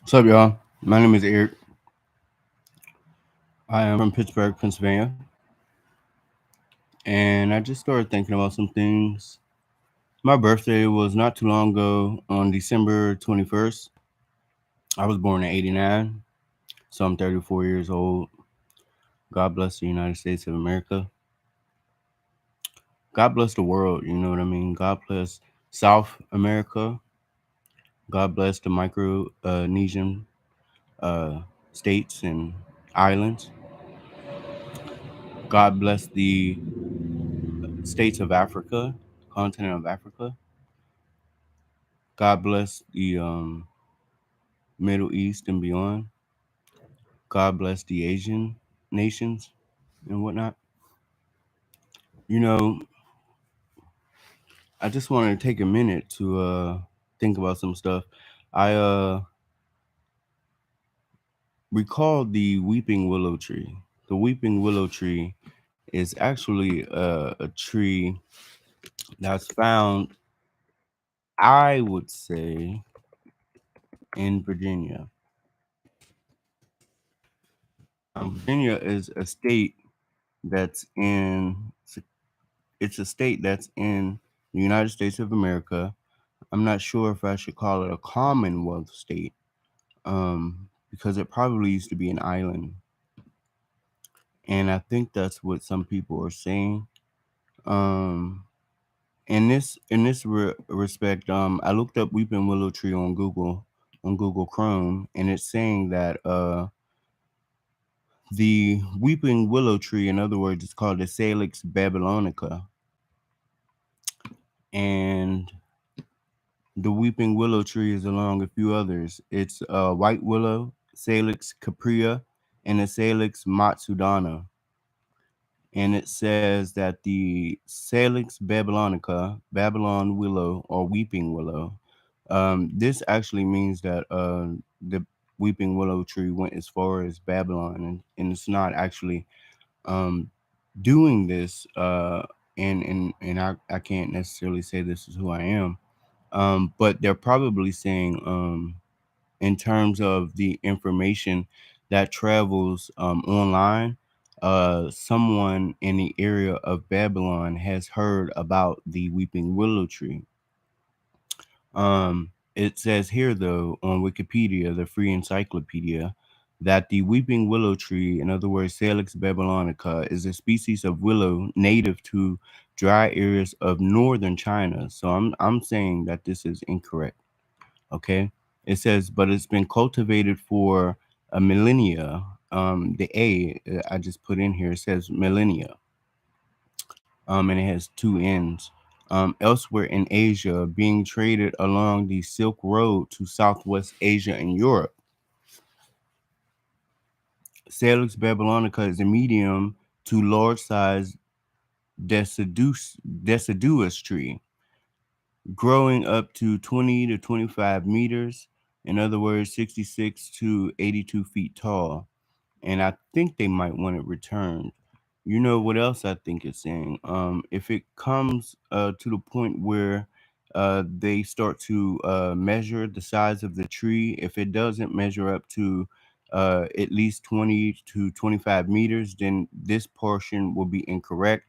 What's up, y'all? My name is Eric. I am from Pittsburgh, Pennsylvania, and I just started thinking about some things. My birthday was not too long ago on December 21st. I was born in 89, so I'm 34 years old. God bless the United States of America. God bless the world, you know what I mean? God bless South America. God bless the Micronesian uh, states and islands. God bless the states of Africa, continent of Africa. God bless the Middle East and beyond. God bless the Asian nations and whatnot. You know, I just wanted to take a minute to think about some stuff. I recall the weeping willow tree. The weeping willow tree is actually a tree that's found, I would say, in Virginia. Virginia is a state that's in it's a state that's in the United States of America. I'm not sure if I should call it a Commonwealth state, because it probably used to be an island, and I think that's what some people are saying. Um, in this respect, I looked up Weeping Willow Tree on Google Chrome, and it's saying that the Weeping Willow Tree, in other words, it's called the Salix babylonica, and the weeping willow tree is along a few others. It's white willow, Salix caprea, and the Salix matsudana. And it says that the Salix babylonica, Babylon willow or weeping willow, this actually means that the weeping willow tree went as far as Babylon, and it's not actually um, doing this. And I can't necessarily say this is who I am, but they're probably saying, in terms of the information that travels online, someone in the area of Babylon has heard about the weeping willow tree. It says here, though, on Wikipedia, the free encyclopedia, that the weeping willow tree, in other words, Salix babylonica, is a species of willow native to dry areas of northern China. So I'm saying that this is incorrect. Okay, it says, but it's been cultivated for a millennia. The I just put in here, it says millennia, and it has two ends. Elsewhere in Asia, being traded along the Silk Road to Southwest Asia and Europe. Salix babylonica is a medium to large size deciduous tree, growing up to 20 to 25 meters, in other words, 66 to 82 feet tall. And I think they might want it returned. You know what else I think it's saying? If it comes to the point where they start to measure the size of the tree, if it doesn't measure up to at least 20 to 25 meters, then this portion will be incorrect.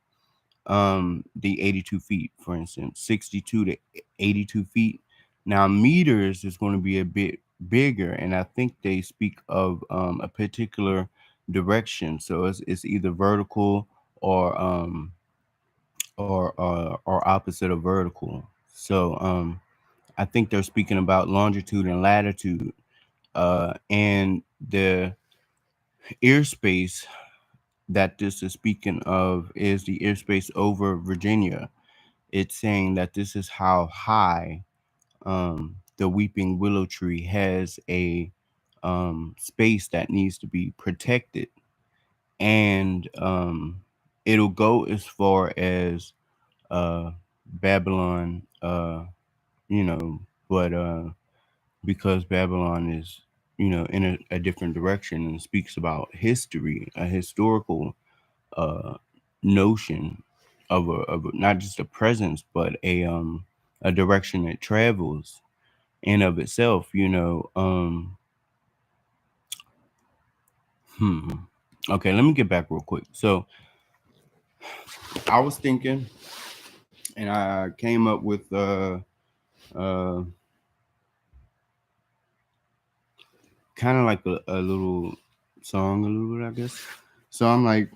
The 82 feet, for instance, 62 to 82 feet. Now, meters is going to be a bit bigger, and I think they speak of a particular direction. So it's either vertical or or opposite of vertical. So I think they're speaking about longitude and latitude, and the airspace that this is speaking of is the airspace over Virginia. It's saying that this is how high the weeping willow tree has a space that needs to be protected, and it'll go as far as Babylon, you know, but because Babylon is, in a different direction and speaks about history, a historical uh, notion not just a presence, but a direction it travels in of itself. Hmm. Okay, let me get back real quick. So I was thinking, and I came up with uh kind of like a little song, a little bit, I guess. So I'm like,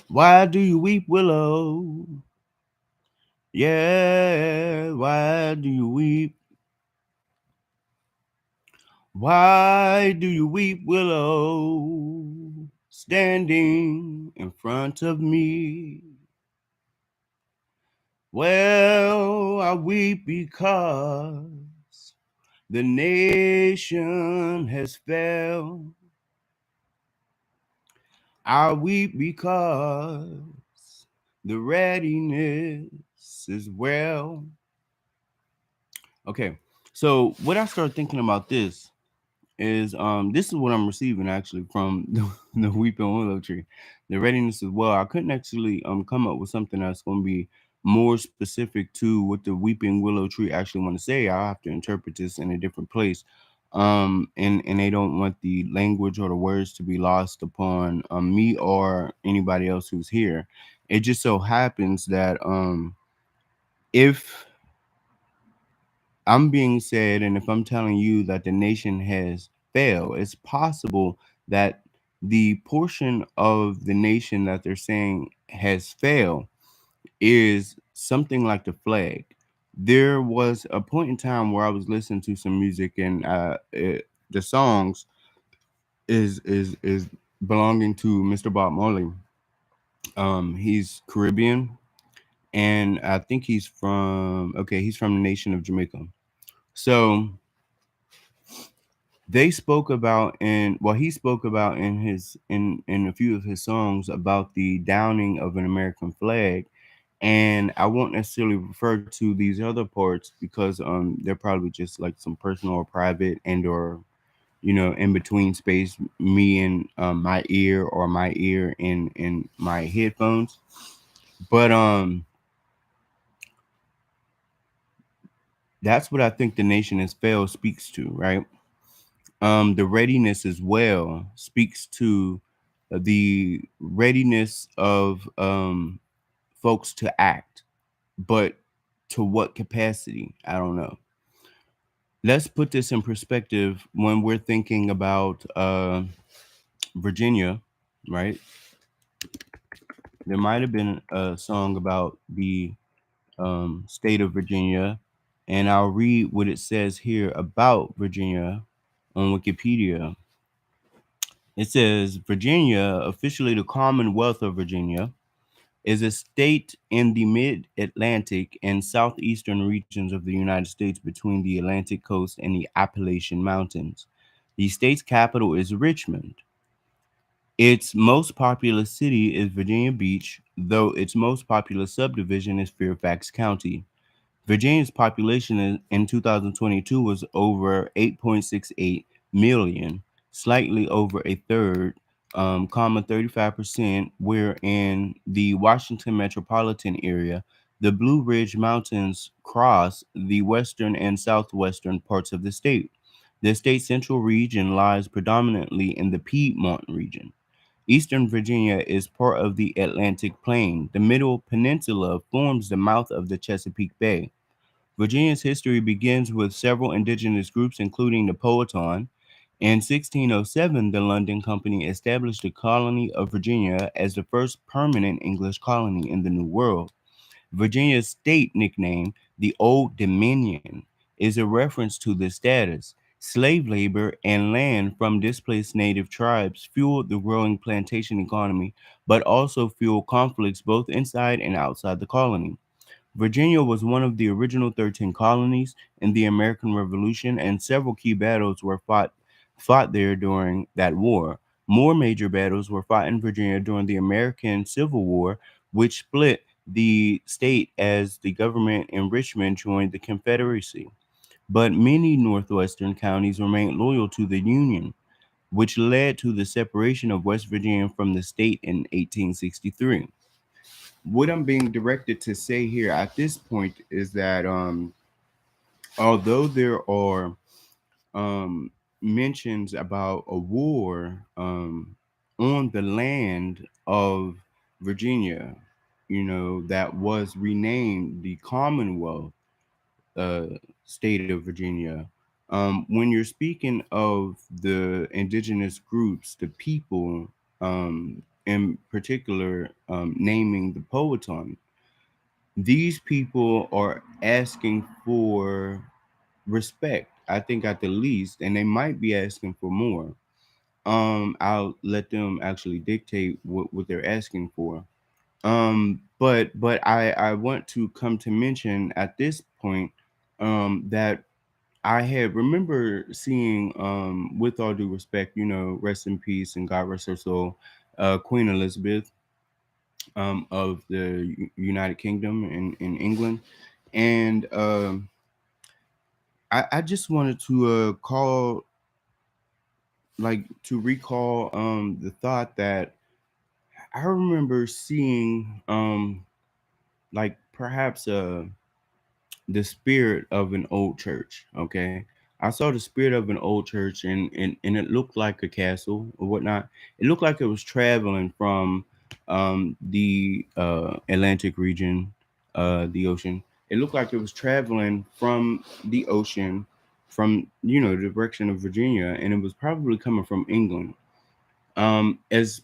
why do you weep, Willow? Yeah, why do you weep? Why do you weep, Willow? Standing in front of me. Well, I weep because the nation has fell. I weep because the readiness is well. Okay, so what I started thinking about this is what I'm receiving actually from the Weeping Willow tree. The readiness as well. I couldn't actually come up with something that's going to be more specific to what the Weeping Willow tree actually want to say. I'll have to interpret this in a different place. And they don't want the language or the words to be lost upon me or anybody else who's here. It just so happens that if I'm being said, and if I'm telling you that the nation has failed, it's possible that the portion of the nation that they're saying has failed is something like the flag. There was a point in time where I was listening to some music, and the songs is belonging to Mr. Bob Marley. He's Caribbean, and I think he's from the nation of Jamaica. So they spoke about in well he spoke about in his in a few of his songs about the downing of an American flag, and I won't necessarily refer to these other parts because they're probably just like some personal or private and or in between space, me and my ear or my ear in my headphones. But that's what I think the nation has failed speaks to, right? The readiness as well speaks to the readiness of folks to act, but to what capacity? I don't know. Let's put this in perspective when we're thinking about Virginia, right? There might have been a song about the state of Virginia, and I'll read what it says here about Virginia on Wikipedia. It says Virginia, officially the Commonwealth of Virginia, is a state in the mid Atlantic and southeastern regions of the United States between the Atlantic coast and the Appalachian Mountains. The state's capital is Richmond. Its most populous city is Virginia Beach, though its most populous subdivision is Fairfax County. Virginia's population in 2022 was over 8.68 million, slightly over a third, 35%, where in the Washington metropolitan area, the Blue Ridge Mountains cross the western and southwestern parts of the state. The state's central region lies predominantly in the Piedmont region. Eastern Virginia is part of the Atlantic Plain. The Middle Peninsula forms the mouth of the Chesapeake Bay. Virginia's history begins with several indigenous groups, including the Powhatan. In 1607, the London Company established the colony of Virginia as the first permanent English colony in the New World. Virginia's state nickname, the Old Dominion, is a reference to the status. Slave labor and land from displaced native tribes fueled the growing plantation economy, but also fueled conflicts both inside and outside the colony. Virginia was one of the original 13 colonies in the American Revolution, and several key battles were fought there during that war. More major battles were fought in Virginia during the American Civil War, which split the state as the government in Richmond joined the Confederacy. But many northwestern counties remained loyal to the Union, which led to the separation of West Virginia from the state in 1863. What I'm being directed to say here at this point is that although there are um, mentions about a war on the land of Virginia, that was renamed the Commonwealth uh, state of Virginia. When you're speaking of the indigenous groups, the people, in particular, naming the Powhatan, these people are asking for respect, I think, at the least, and they might be asking for more. I'll let them actually dictate what they're asking for. But I want to come to mention at this point that I had remember seeing, with all due respect, rest in peace and God rest her soul, Queen Elizabeth, of the United Kingdom in England. And I just wanted to recall the thought that I remember seeing, perhaps the spirit of an old church. Okay, I saw the spirit of an old church, and it looked like a castle or whatnot. It looked like it was traveling from the Atlantic region, the ocean. It looked like it was traveling from the ocean, from the direction of Virginia, and it was probably coming from England. As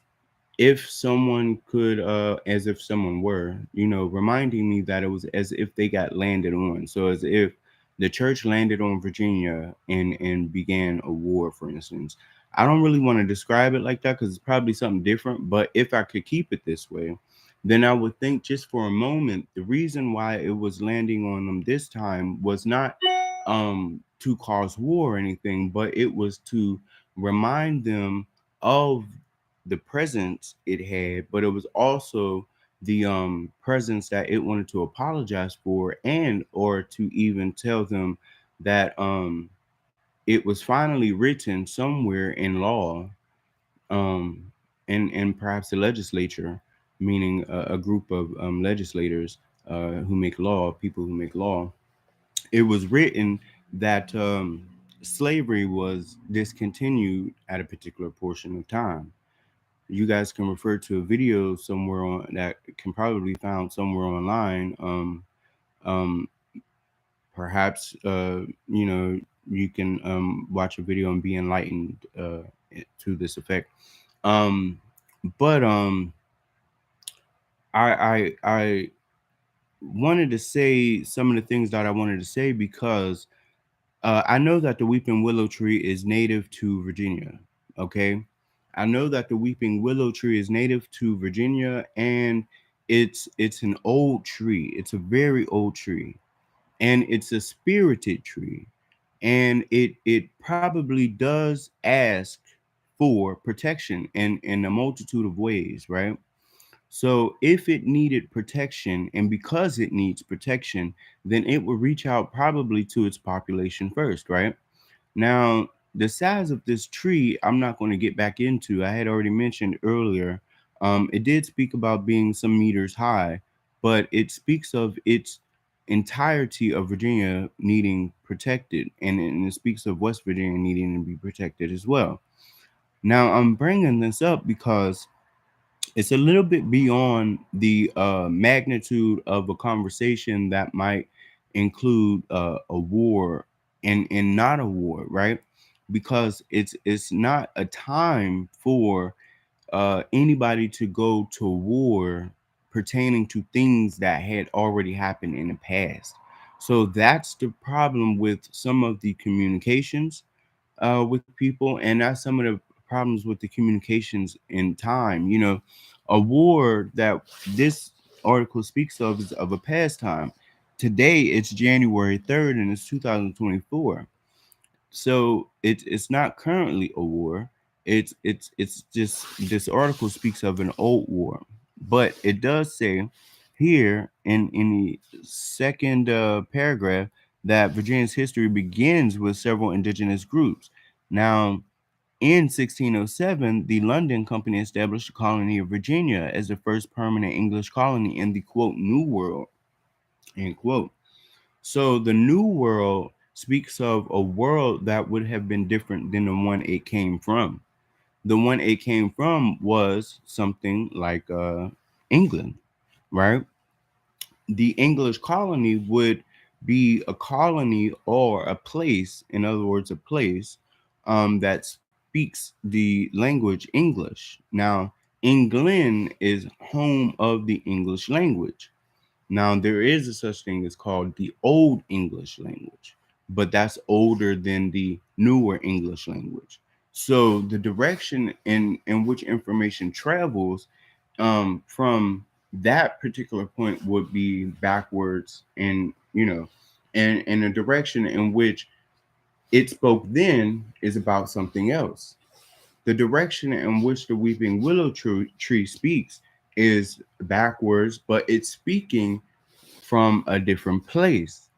if someone could as if someone were, reminding me that it was as if they got landed on, so as if the church landed on Virginia and began a war, for instance. I don't really want to describe it like that because it's probably something different, but if I could keep it this way, then I would think just for a moment the reason why it was landing on them this time was not to cause war or anything, but it was to remind them of the presence it had, but it was also the presence that it wanted to apologize for, and or to even tell them that it was finally written somewhere in law, um and perhaps the legislature, meaning a group of legislators who make law, people who make law. It was written that slavery was discontinued at a particular portion of time. You guys can refer to a video somewhere on that can probably be found somewhere online. Um, Perhaps you can watch a video and be enlightened to this effect. Um, but I wanted to say some of the things that I wanted to say because I know that the weeping willow tree is native to Virginia. Okay. I know that the weeping willow tree is native to Virginia, and it's an old tree. It's a very old tree, and it's a spirited tree, and it probably does ask for protection in a multitude of ways, right? So if it needed protection, and because it needs protection, then it would reach out probably to its population first, right? Now, the size of this tree, I'm not going to get back into. I had already mentioned earlier. It did speak about being some meters high, but it speaks of its entirety of Virginia needing protected, and it speaks of West Virginia needing to be protected as well. Now, I'm bringing this up because it's a little bit beyond the magnitude of a conversation that might include a war and not a war, right? Because it's not a time for anybody to go to war pertaining to things that had already happened in the past. So that's the problem with some of the communications with people, and that's some of the problems with the communications in time. A war that this article speaks of is of a past time. Today it's January 3rd, and it's 2024. So it's not currently a war. It's just this article speaks of an old war, but it does say here in the second paragraph that Virginia's history begins with several indigenous groups. Now, in 1607, the London Company established the colony of Virginia as the first permanent English colony in the quote New World, end quote. So the New World speaks of a world that would have been different than the one it came from. The one it came from was something like England, right? The English colony would be a colony or a place, in other words, a place that speaks the language English. Now, England is home of the English language. Now, there is a such thing as called the Old English language, but that's older than the newer English language. So the direction in which information travels from that particular point would be backwards, and and the direction in which it spoke then is about something else. The direction in which the weeping willow tree speaks is backwards, but it's speaking from a different place.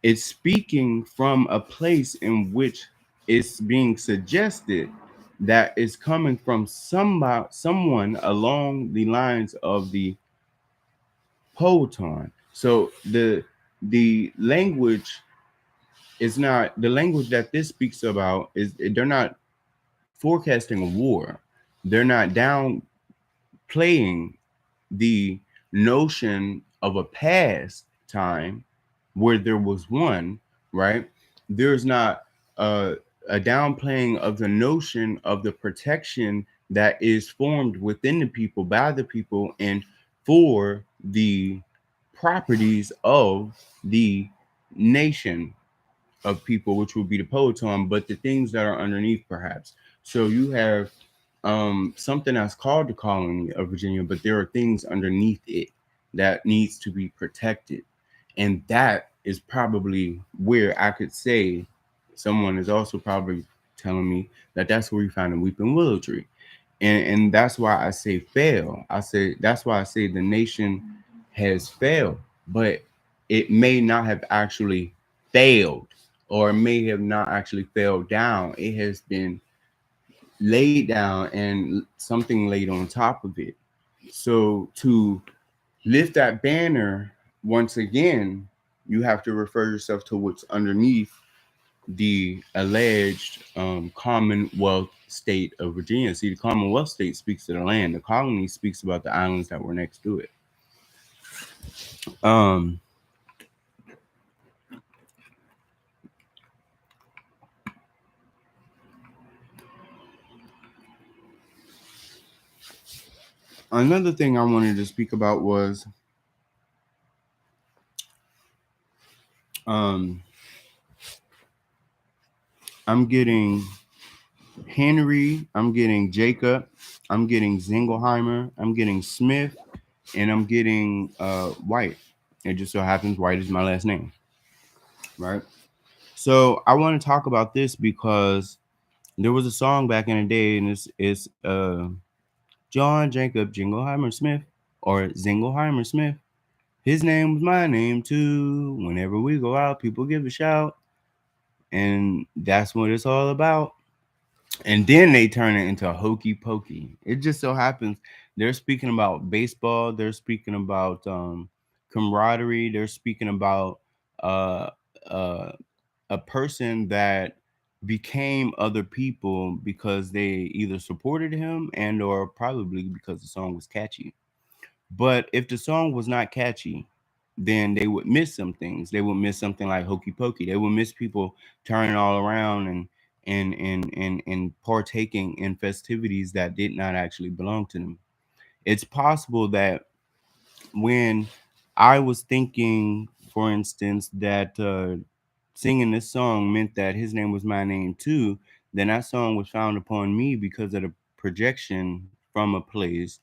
It's speaking from a place in which it's being suggested that is coming from someone along the lines of the poeton. So the language is not the language that this speaks about. Is they're not forecasting a war. They're not downplaying the notion of a past time where there was one, right? There's not a, a downplaying of the notion of the protection that is formed within the people, by the people, and for the properties of the nation of people, which would be the poeton, but the things that are underneath, perhaps. So you have something that's called the colony of Virginia, but there are things underneath it that needs to be protected, and that is probably where I could say someone is also probably telling me that that's where you find a weeping willow tree, and that's why I say fail. I say that's why I say the nation has failed, but it may not have actually failed, or may have not actually fell down. It has been laid down and something laid on top of it. So to lift that banner once again, you have to refer yourself to what's underneath the alleged Commonwealth state of Virginia. See, the Commonwealth state speaks to the land. The colony speaks about the islands that were next to it. Um, Another thing I wanted to speak about was um, I'm getting Henry, I'm getting Jacob, I'm getting Zingleheimer, I'm getting Smith, and I'm getting White. It just so happens White is my last name, right? So I want to talk about this because there was a song back in the day, and it's John Jacob Jingleheimer Smith, or Zingleheimer Smith. His name was my name too. Whenever we go out, people give a shout, and that's what it's all about. And then they turn it into hokey pokey. It just so happens they're speaking about baseball. They're speaking about camaraderie. They're speaking about uh, uh, a person that became other people because they either supported him and or probably because the song was catchy. But if the song was not catchy, then they would miss some things. They would miss something like hokey pokey. They would miss people turning all around and partaking in festivities that did not actually belong to them. It's possible that when I was thinking, for instance, that singing this song meant that his name was my name too, then that song was found upon me because of the projection from a place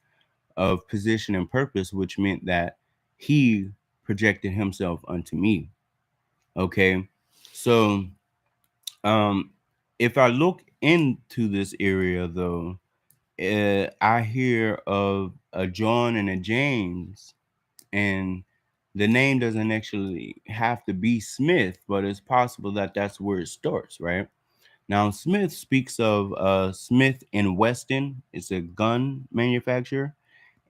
of position and purpose, which meant that he projected himself unto me. Okay. So um if I look into this area though, I hear of a John and a James, and the name doesn't actually have to be Smith, but it's possible that that's where it starts, right? Now, Smith speaks of Smith and Weston. It's a gun manufacturer,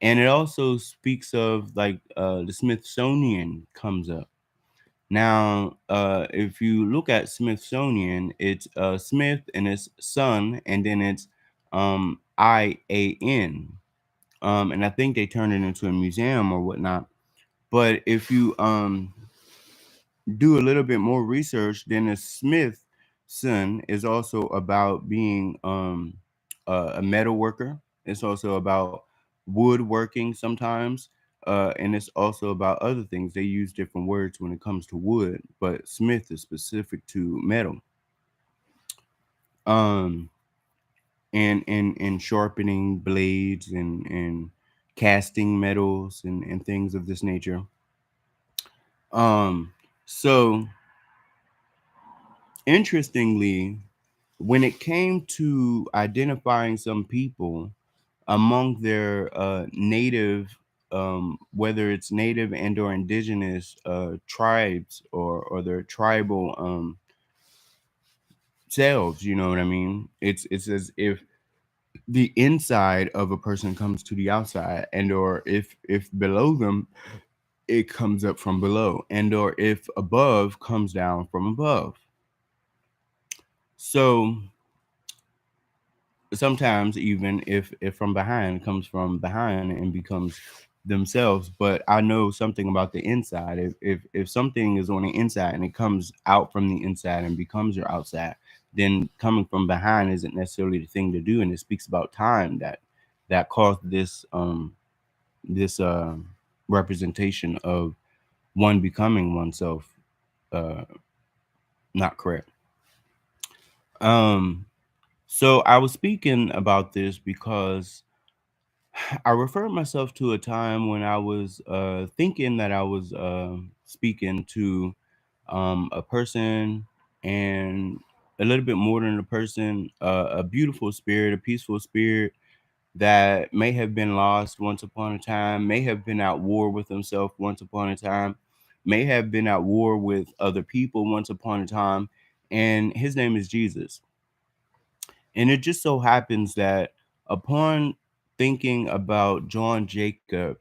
and it also speaks of like the Smithsonian comes up. Now, if you look at Smithsonian, it's Smith and it's son, and then it's IAN. And I think they turned it into a museum or whatnot. But if you do a little bit more research, then a Smithson is also about being a metal worker. It's also about woodworking sometimes, and it's also about other things. They use different words when it comes to wood, but Smith is specific to metal. Um, and sharpening blades and casting metals and things of this nature. Um, so interestingly, when it came to identifying some people among their native, whether it's native and or indigenous tribes or their tribal selves, you know what I mean? It's as if the inside of a person comes to the outside, and or if below them, it comes up from below, and or if above comes down from above. So sometimes even if from behind comes from behind and becomes themselves. But I know something about the inside. If something is on the inside and it comes out from the inside and becomes your outside, then coming from behind isn't necessarily the thing to do. And it speaks about time that caused this representation of one becoming oneself uh not correct. um so I was speaking about this because I referred myself to a time when I was thinking that I was speaking to a person, and a little bit more than a person, a beautiful spirit, a peaceful spirit that may have been lost once upon a time, may have been at war with himself once upon a time, may have been at war with other people once upon a time, and his name is Jesus. And it just so happens that upon thinking about John Jacob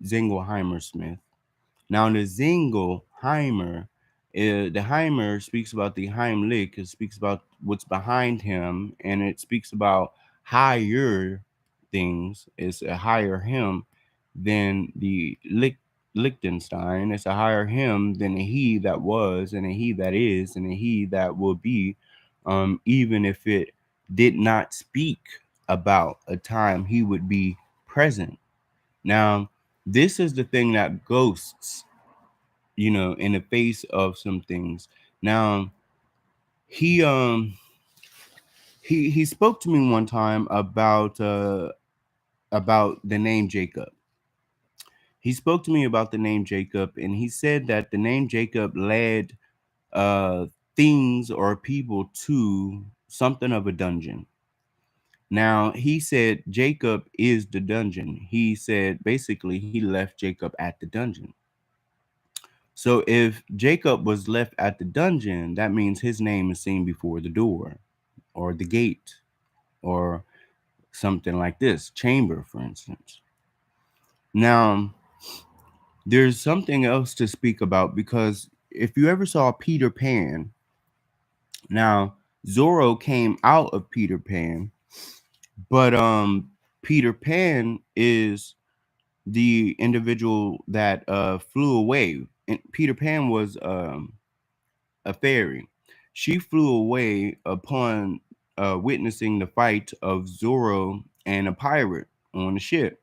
Zingleheimer Smith, now the Zingleheimer, the Heimer speaks about the Heimlich, it speaks about what's behind him, and it speaks about higher things. It's a higher him than the Liechtenstein. It's a higher him than a he that was, and a he that is, and a he that will be, even if it did not speak about a time he would be present. Now, this is the thing that ghosts, in the face of some things. Now, he he spoke to me one time about the name Jacob. He spoke to me about the name Jacob, and he said that the name Jacob led uh things or people to something of a dungeon. Now, he said Jacob is the dungeon. He said basically he left Jacob at the dungeon. So if Jacob was left at the dungeon, that means his name is seen before the door or the gate or something like this, chamber, for instance. Now, there's something else to speak about, because if you ever saw Peter Pan, now Zorro came out of Peter Pan, but Peter Pan is the individual that flew away. And Peter Pan was a fairy. She flew away upon witnessing the fight of Zorro and a pirate on the ship.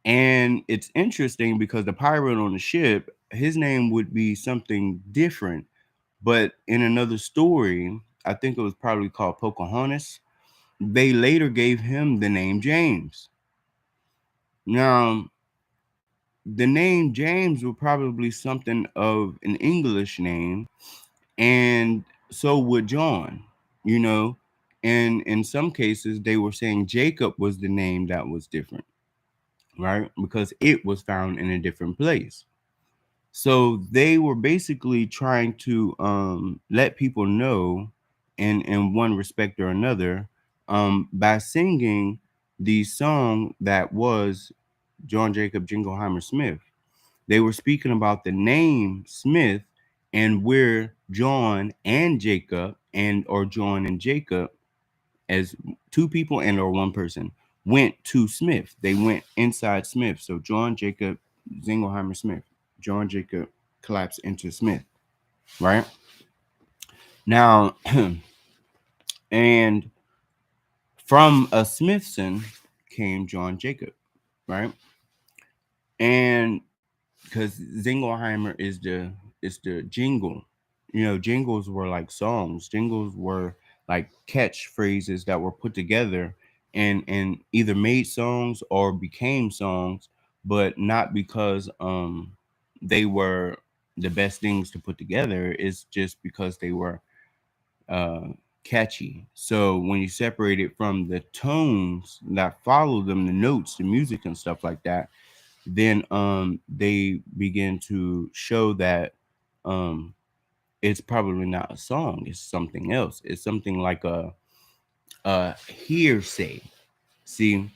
And it's interesting because the pirate on the ship, his name would be something different. But in another story, I think it was probably called Pocahontas, they later gave him the name James. Now, the name James was probably something of an English name, and so would John, you know. And in some cases, they were saying Jacob was the name that was different, right? Because it was found in a different place. So they were basically trying to let people know, in one respect or another, by singing the song that was John Jacob Jingleheimer Smith. they were speaking about the name Smith and where John and Jacob and or John and Jacob as two people and or one person went to Smith. They went inside Smith. So John Jacob Zingleheimer Smith. John Jacob collapsed into Smith, right? Now, and from a Smithson came John Jacob, right? And because Zingleheimer is the jingle. You know, jingles were like songs. Jingles were like catchphrases that were put together and either made songs or became songs, but not because they were the best things to put together. It's just because they were uh catchy. So when you separate it from the tones that follow them, the notes, the music and stuff like that, then they begin to show that um it's probably not a song, it's something else. It's something like a hearsay. See,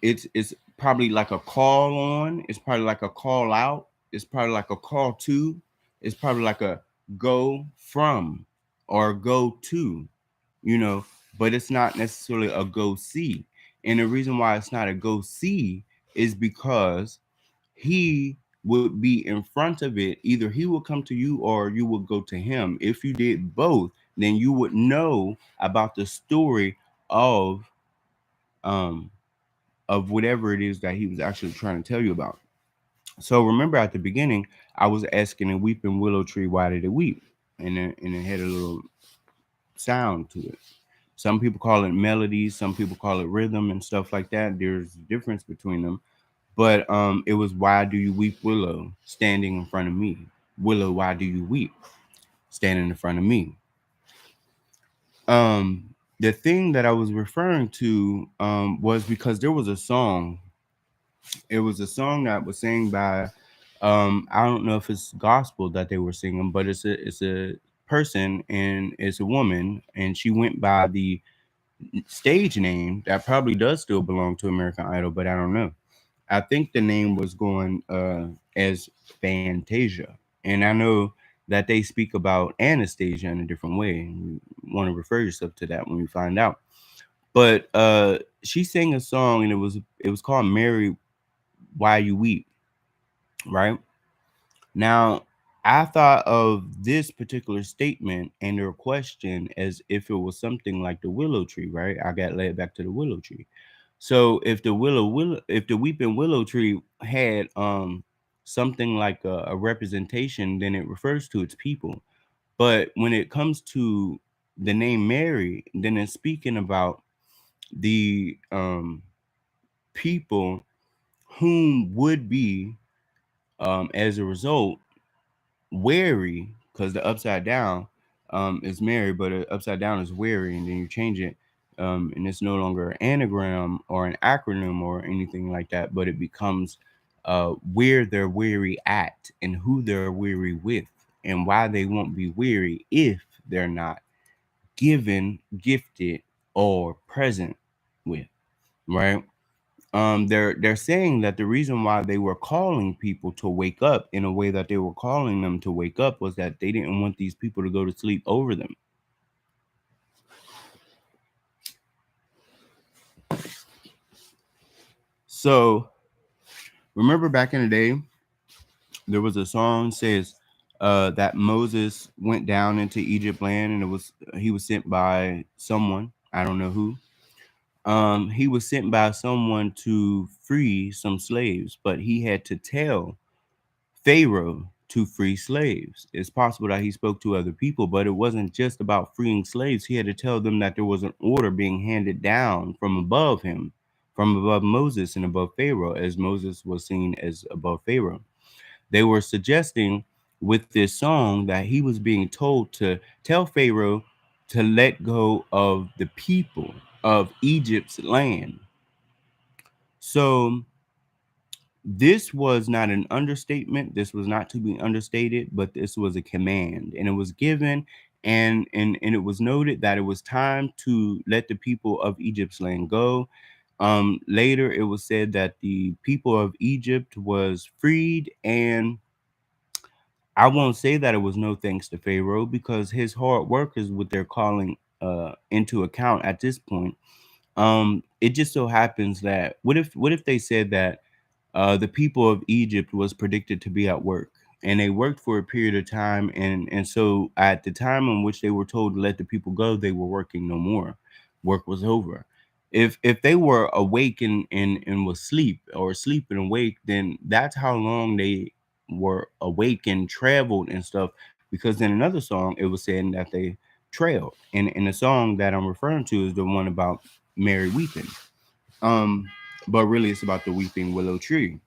it's probably like a call on, it's probably like a call out, it's probably like a call to, it's probably like a go from or go to, you know, but it's not necessarily a go see. And the reason why it's not a go see is because he would be in front of it. Either he would come to you or you would go to him. If you did both, then you would know about the story of um of whatever it is that he was actually trying to tell you about. So remember at the beginning, I was asking a weeping willow tree, why did it weep? And it had a little sound to it. Some people call it melodies, some people call it rhythm and stuff like that. There's a difference between them. But it was, why do you weep, Willow, standing in front of me? Willow, why do you weep, standing in front of me? Um, the thing that I was referring to was because there was a song. It was a song that was sang by I don't know if it's gospel that they were singing, but it's a person and it's a woman, and she went by the stage name that probably does still belong to American Idol, but I don't know. I think the name was going as Fantasia. And I know that they speak about Anastasia in a different way. And you want to refer yourself to that when you find out. But she sang a song and it was called Mary Why You Weep, right? Now, I thought of this particular statement and their question as if it was something like the willow tree, right? I got led back to the willow tree. So if if the weeping willow tree had something like a representation, then it refers to its people. But when it comes to the name Mary, then it's speaking about the people whom would be as a result wary, because the upside down is Mary, but upside down is wary, and then you change it, and it's no longer an anagram or an acronym or anything like that, but it becomes where they're weary at and who they're weary with, and why they won't be weary if they're not given, gifted, or present with, right? They're saying that the reason why they were calling people to wake up in a way that they were calling them to wake up was that they didn't want these people to go to sleep over them. So remember back in the day, there was a song says that Moses went down into Egypt land, and he was sent by someone, I don't know who. He was sent by someone to free some slaves, but he had to tell Pharaoh to free slaves. It's possible that he spoke to other people, but it wasn't just about freeing slaves. He had to tell them that there was an order being handed down from above him, from above Moses and above Pharaoh, as Moses was seen as above Pharaoh. They were suggesting with this song that he was being told to tell Pharaoh to let go of the people of Egypt's land. So this was not an understatement. This was not to be understated, but this was a command, and it was given, and it was noted that it was time to let the people of Egypt's land go. Later, it was said that the people of Egypt was freed, and I won't say that it was no thanks to Pharaoh because his hard work is what they're calling into account at this point. It just so happens that what if they said that the people of Egypt was predicted to be at work, and they worked for a period of time, and so at the time in which they were told to let the people go, they were working no more. Work was over. If they were awake and was sleep or asleep and awake, then that's how long they were awake and traveled and stuff. Because in another song, it was saying that they trailed, and the song that I'm referring to is the one about Mary weeping. Um, but really, it's about the weeping willow tree.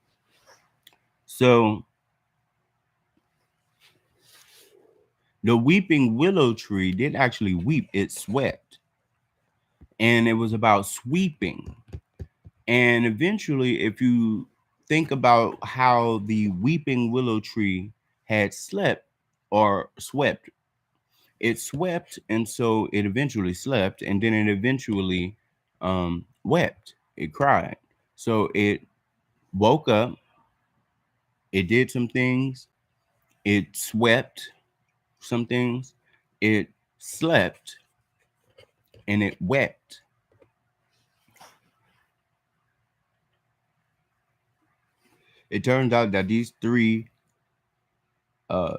So the weeping willow tree didn't actually weep, it swept. And it was about sweeping. And eventually, if you think about how the weeping willow tree had slept or swept, it swept, and so it eventually slept, and then it eventually wept, it cried. So it woke up, it did some things, it swept some things, it slept, and it wept. It turns out that uh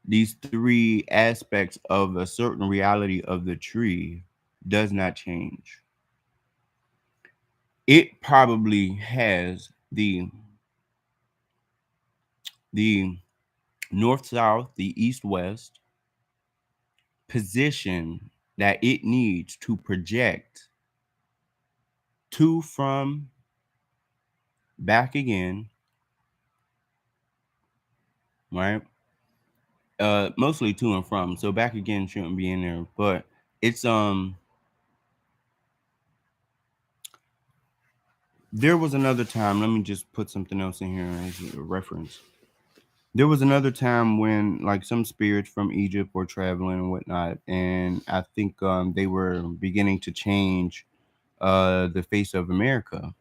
these three aspects of a certain reality of the tree does not change. It probably has the north south, the east west position that it needs to project to, from, back again, right? Mostly to and from. So back again shouldn't be in there, but it's there was another time. Let me just put something else in here as a reference. There was another time when like some spirits from Egypt were traveling and whatnot, and I think they were beginning to change the face of America.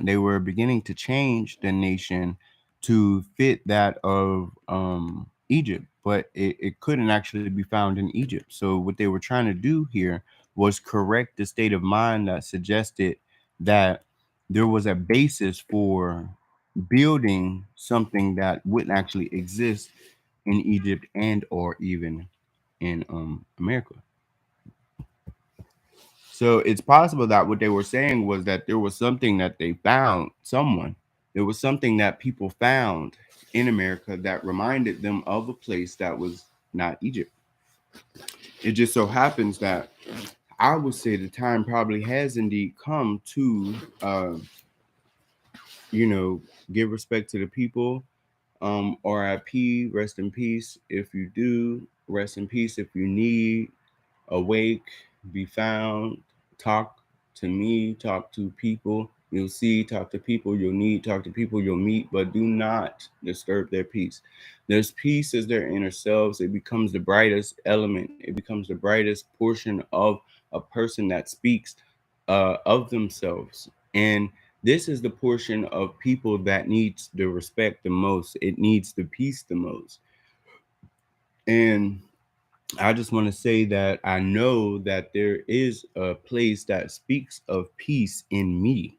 They were beginning to change the nation to fit that of Egypt, but it couldn't actually be found in Egypt. So what they were trying to do here was correct the state of mind that suggested that there was a basis for building something that wouldn't actually exist in Egypt and or even in America. So it's possible that what they were saying was that there was something that they found, someone, there was something that people found in America that reminded them of a place that was not Egypt. It just so happens that I would say the time probably has indeed come to, you know, give respect to the people. RIP, rest in peace. If you do, rest in peace. If you need, awake, be found, talk to me, talk to people. You'll see, talk to people you'll need, talk to people you'll meet, but do not disturb their peace. Their peace is their inner selves. It becomes the brightest element, it becomes the brightest portion of a person that speaks of themselves. And this is the portion of people that needs the respect the most. It needs the peace the most. And I just want to say that I know that there is a place that speaks of peace in me.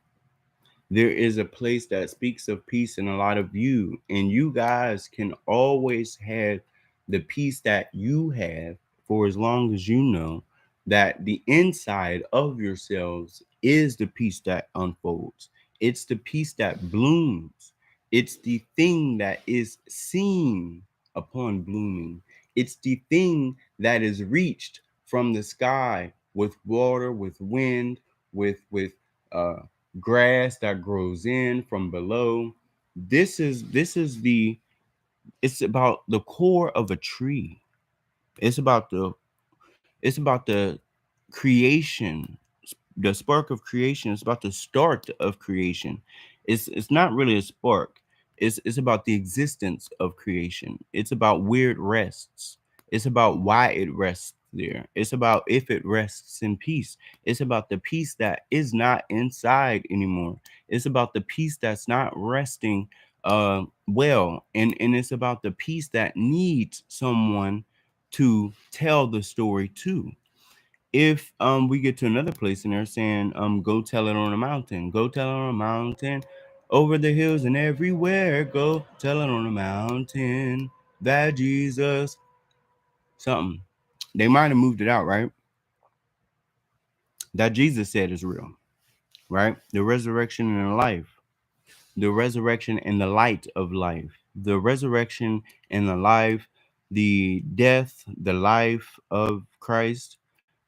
There is a place that speaks of peace in a lot of you, and you guys can always have the peace that you have for as long as you know that the inside of yourselves is the peace that unfolds. It's the peace that blooms. It's the thing that is seen upon blooming. It's the thing that is reached from the sky with water, with wind, with uh grass that grows in from below. This is the it's about the core of a tree. It's about the creation, the spark of creation. It's about the start of creation. It's not really a spark. It's about the existence of creation. It's about where it rests. It's about why it rests there. It's about if it rests in peace. It's about the peace that is not inside anymore. It's about the peace that's not resting well, and it's about the peace that needs someone to tell the story to. If we get to another place and they're saying go tell it on a mountain, go tell it on a mountain, over the hills and everywhere, go tell it on a mountain that Jesus something. They might have moved it out, right? That Jesus said is real, right? The resurrection and the life, the resurrection and the light of life, the resurrection and the life, the death, the life of Christ.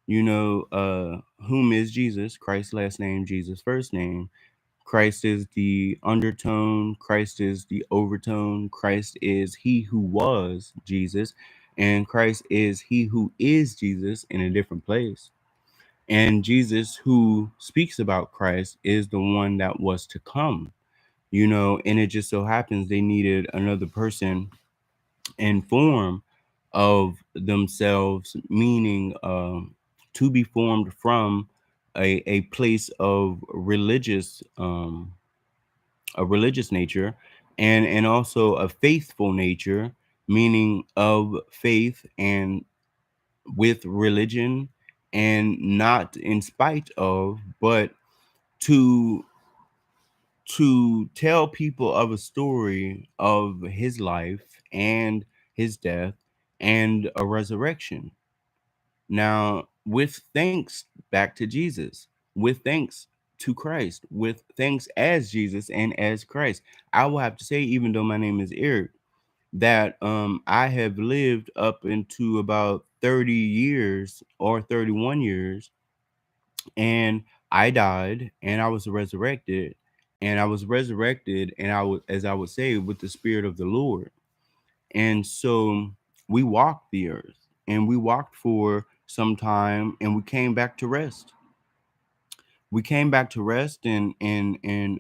Whom is Jesus? Christ's last name, Jesus' first name. Christ is the undertone, Christ is the overtone, Christ is he who was Jesus, and Christ is he who is Jesus in a different place. And Jesus, who speaks about Christ, is the one that was to come, and it just so happens they needed another person in form of themselves, meaning to be formed from a place of a religious nature, and also a faithful nature, meaning of faith and with religion, and not in spite of, but to tell people of a story of his life and his death and a resurrection. Now, with thanks back to Jesus, with thanks to Christ, with thanks as Jesus and as Christ, I will have to say, even though my name is Eric, that I have lived up into about 30 years or 31 years, and I died and I was resurrected, and I was resurrected, and I was, as I would say, with the Spirit of the Lord. And so we walked the earth, and we walked for some time, and we came back to rest. We came back to rest, and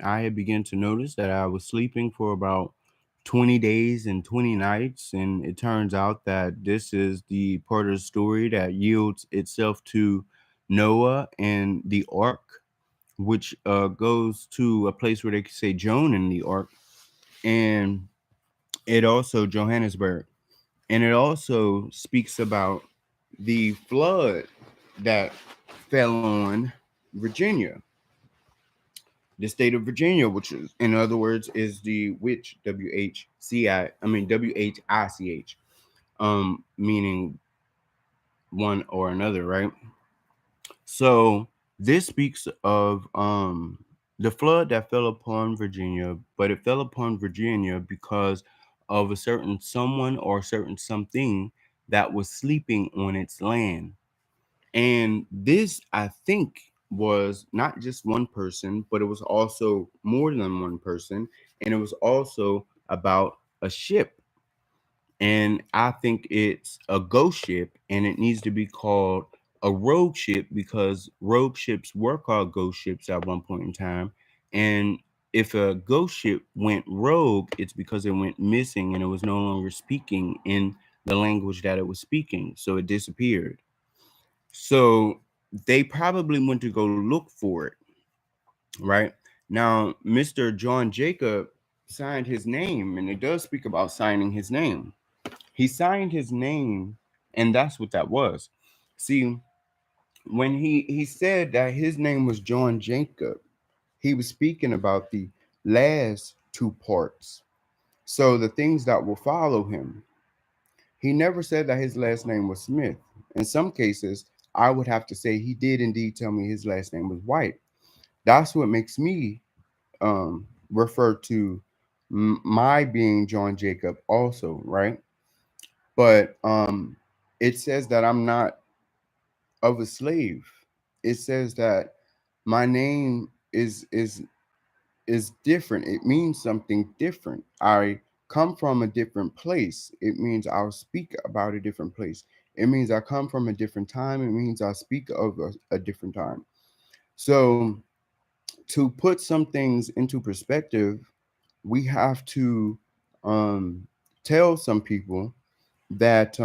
I had begun to notice that I was sleeping for about 20 days and 20 nights. And it turns out that this is the part of the story that yields itself to Noah and the ark, which goes to a place where they could say Joan in the ark, and it also Johannesburg, and it also speaks about the flood that fell on Virginia, the state of Virginia, which is, in other words, is the which WHICH, meaning one or another, right? So this speaks of the flood that fell upon Virginia, but it fell upon Virginia because of a certain someone or a certain something that was sleeping on its land. And this, I think, was not just one person, but it was also more than one person. And it was also about a ship. And I think it's a ghost ship, and it needs to be called a rogue ship because rogue ships were called ghost ships at one point in time. And if a ghost ship went rogue, it's because it went missing and it was no longer speaking in the language that it was speaking. So it disappeared. So they probably went to go look for it, right? Now, Mr. John Jacob signed his name, and it does speak about signing his name. He signed his name, and that's what that was. See, when he said that his name was John Jacob, he was speaking about the last two parts. So the things that will follow him. He never said that his last name was Smith. In some cases, I would have to say he did indeed tell me his last name was White. That's what makes me refer to my being John Jacob also, right? But it says that I'm not of a slave. It says that my name is different. It means something different. I come from a different place. It means I'll speak about a different place. It means I come from a different time. It means I speak of a different time. So to put some things into perspective, we have to um, tell some people that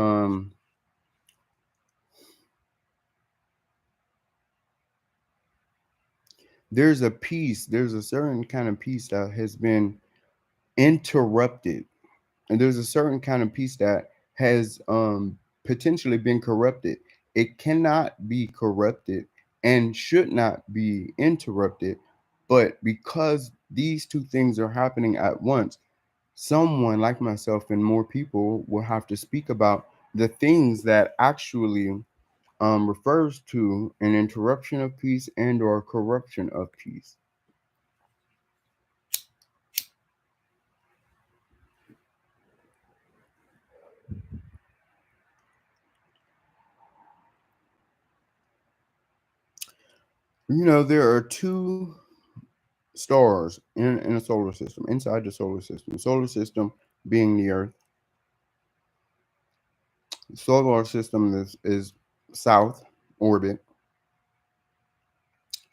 there's a certain kind of peace that has been interrupted, and there's a certain kind of peace that has potentially been corrupted. It cannot be corrupted and should not be interrupted, but because these two things are happening at once, someone like myself and more people will have to speak about the things that actually refers to an interruption of peace and or corruption of peace. There are two stars in a solar system, inside the solar system. The solar system being the Earth. The solar system is south orbit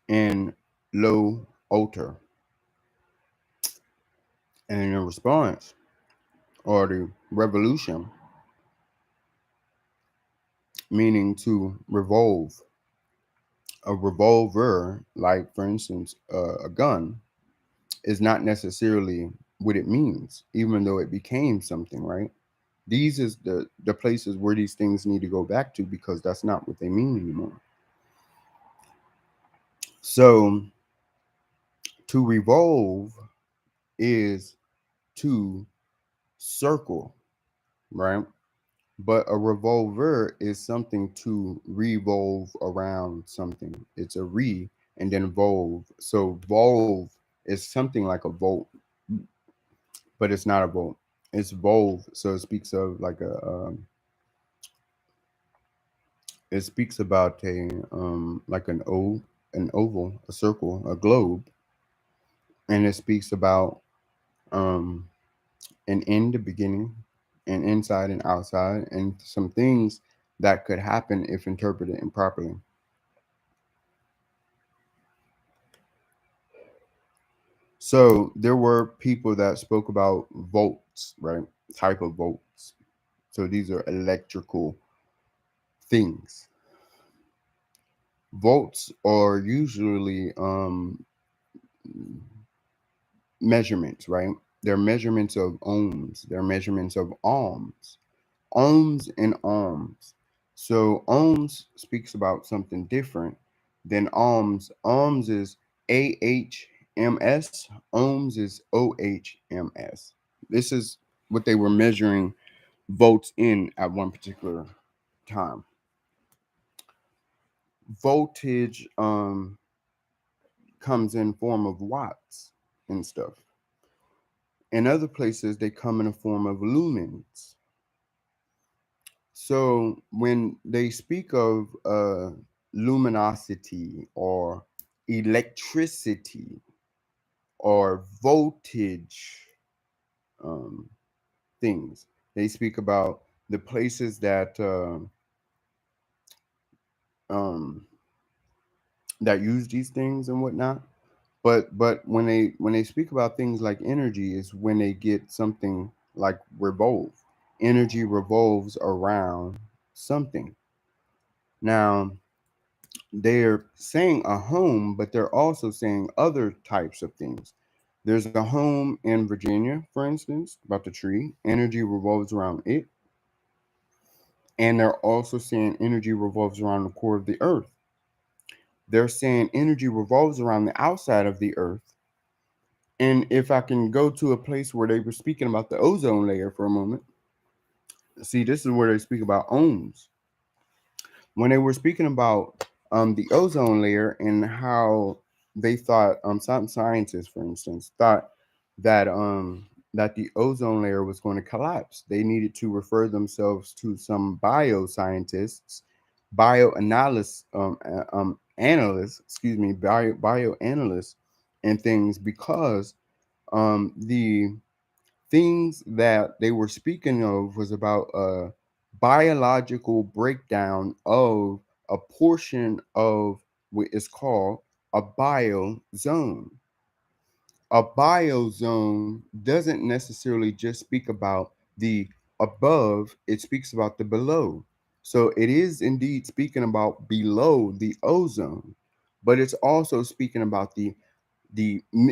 and low altar. And in response, or the revolution, meaning to revolve, a revolver, like for instance, a gun, is not necessarily what it means, even though it became something, right? These is the places where these things need to go back to because that's not what they mean anymore. So to revolve is to circle, right? But a revolver is something to revolve around something. It's a re and then volve. So volve is something like a volt, but it's not a volt. It's volve. So it speaks of like it speaks about a like an oval, a circle, a globe, and it speaks about um an end, a beginning, and inside and outside, and some things that could happen if interpreted improperly. So there were people that spoke about volts, right? Type of volts. So these are electrical things. Volts are usually measurements, right? They're measurements of ohms. They're measurements of ohms. Ohms and ohms. So ohms speaks about something different than ohms. Ohms is AHMS. Ohms is OHMS. This is what they were measuring volts in at one particular time. Voltage comes in form of watts and stuff. In other places, they come in a form of lumens. So when they speak of luminosity or electricity or voltage um, things, they speak about the places um, that use these things and whatnot. But when they speak about things like energy is when they get something like revolve. Energy revolves around something. Now they're saying a home, but they're also saying other types of things. There's a home in Virginia, for instance, about the tree. Energy revolves around it. And they're also saying energy revolves around the core of the earth. They're saying energy revolves around the outside of the earth. And if I can go to a place where they were speaking about the ozone layer for a moment, see, this is where they speak about ohms. When they were speaking about the ozone layer and how they thought some scientists, for instance, thought that that the ozone layer was going to collapse. They needed to refer themselves to some bioscientists, bioanalysts, analysts, excuse me, bioanalysts, and things because the things that they were speaking of was about a biological breakdown of a portion of what is called a biozone. A biozone doesn't necessarily just speak about the above, it speaks about the below. So it is indeed speaking about below the ozone, but it's also speaking about the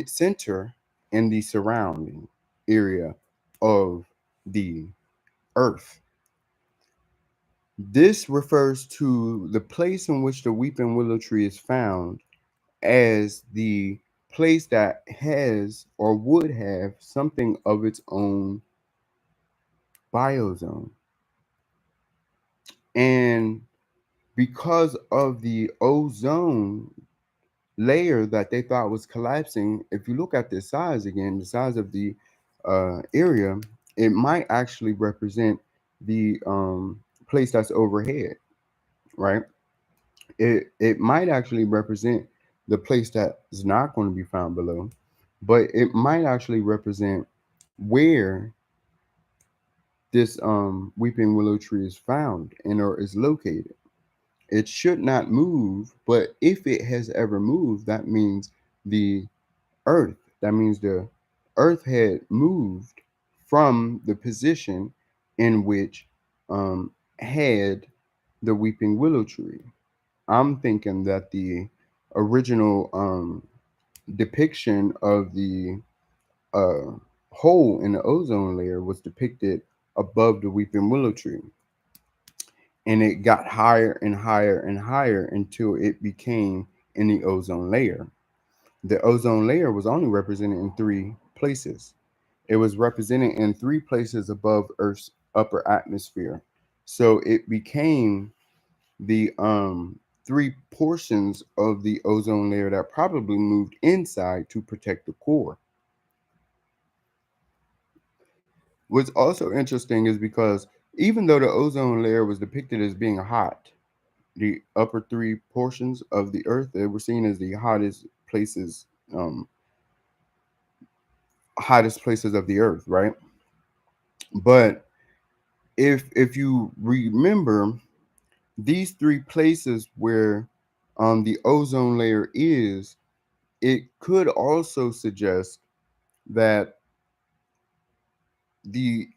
center and the surrounding area of the earth. This refers to the place in which the weeping willow tree is found as the place that has or would have something of its own biozone. And because of the ozone layer that they thought was collapsing, if you look at the size again, the size of the area, it might actually represent the place that's overhead, right? It might actually represent the place that is not going to be found below, but it might actually represent where this weeping willow tree is found and or is located. It should not move, but if it has ever moved, that means the earth, that means the earth had moved from the position in which had the weeping willow tree. I'm thinking that the original depiction of the uh, hole in the ozone layer was depicted above the weeping willow tree, and it got higher and higher and higher until it became in the ozone layer. The ozone layer was only represented in three places. It was represented in three places above Earth's upper atmosphere. So it became the three portions of the ozone layer that probably moved inside to protect the core. What's also interesting is because even though the ozone layer was depicted as being hot, the upper three portions of the earth, they were seen as the places um hottest places of the earth, right? But if you remember, these three places where the ozone layer is, it could also suggest that the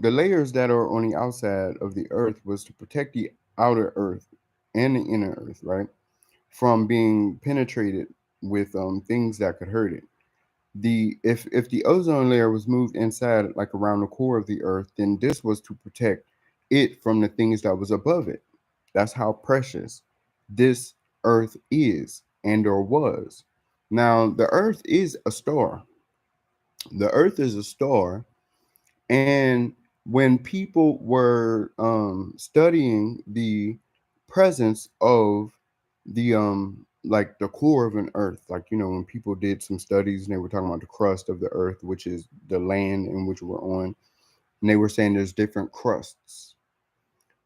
layers that are on the outside of the earth was to protect the outer earth and the inner earth, right, from being penetrated with things that could hurt it. The if the ozone layer was moved inside, like around the core of the earth, then this was to protect it from the things that was above it. That's how precious this earth is and or was. Now the earth is a star. The earth is a star, and when people were studying the presence of the like the core of an earth, like when people did some studies and they were talking about the crust of the earth, which is the land in which we're on, and they were saying there's different crusts.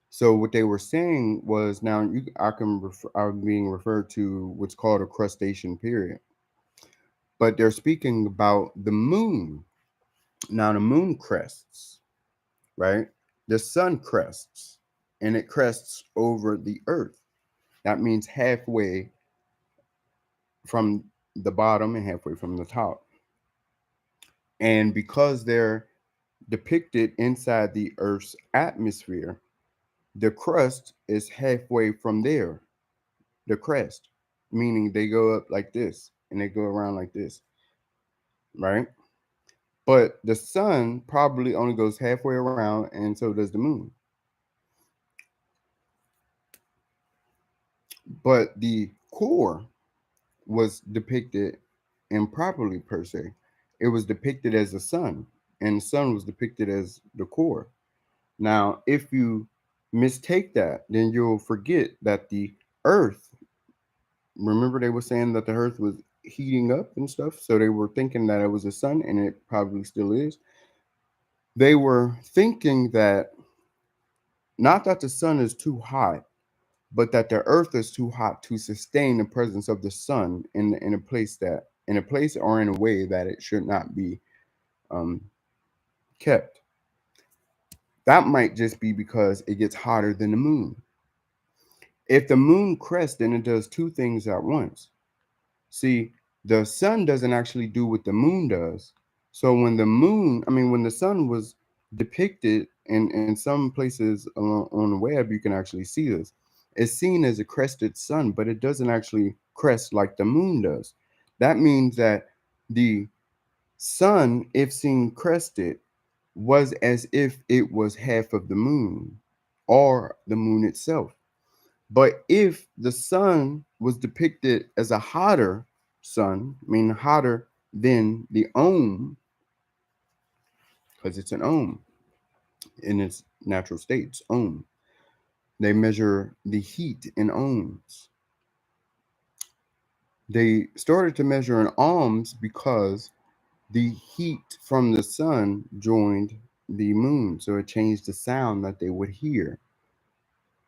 So what they were saying was, now I'm being referred to what's called a crustacean period, but they're speaking about the moon. Now the moon crests, right? The sun crests, and it crests over the earth. That means halfway from the bottom and halfway from the top. And because they're depicted inside the earth's atmosphere, the crust is halfway from there, the crest, meaning they go up like this and they go around like this, right? But the sun probably only goes halfway around, and so does the moon. But the core was depicted improperly per se. It was depicted as the sun, and the sun was depicted as the core. Now, if you mistake that, then you'll forget that the earth, remember they were saying that the earth was heating up and stuff, so they were thinking that it was the sun, and it probably still is. They were thinking that not that the sun is too hot, but that the earth is too hot to sustain the presence of the sun in a place or in a way that it should not be um, kept. That might just be because it gets hotter than the moon. If the moon crests, then it does two things at once. See, the sun doesn't actually do what the moon does. So when the sun was depicted in some places on the web, you can actually see this. It's seen as a crested sun, but it doesn't actually crest like the moon does. That means that the sun, if seen crested, was as if it was half of the moon or the moon itself. But if the sun was depicted as a hotter sun, meaning hotter than the ohm, because it's an ohm in its natural state, it's ohm. They measure the heat in ohms. They started to measure in ohms because the heat from the sun joined the moon. So it changed the sound that they would hear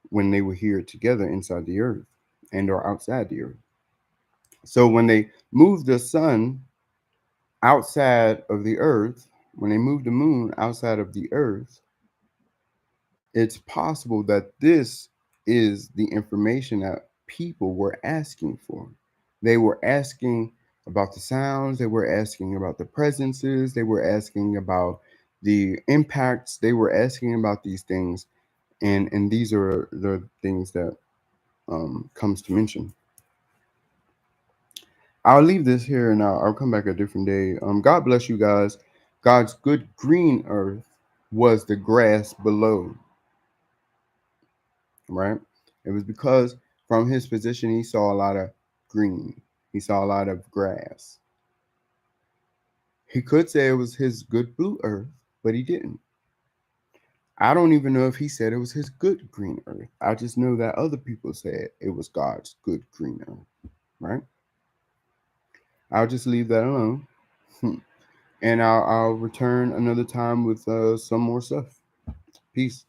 when they would hear it together inside the earth and or outside the earth. So when they moved the sun outside of the earth, when they moved the moon outside of the earth, it's possible that this is the information that people were asking for. They were asking about the sounds, they were asking about the presences, they were asking about the impacts, they were asking about these things, and these are the things that comes to mention. I'll leave this here and I'll come back a different day. God bless you guys. God's good green earth was the grass below, right? It was because from his position he saw a lot of green. He saw a lot of grass. He could say it was his good blue earth, but he didn't. I don't even know if he said it was his good green earth. I just know that other people said it was God's good green earth, right? I'll just leave that alone. And I'll return another time with some more stuff. Peace.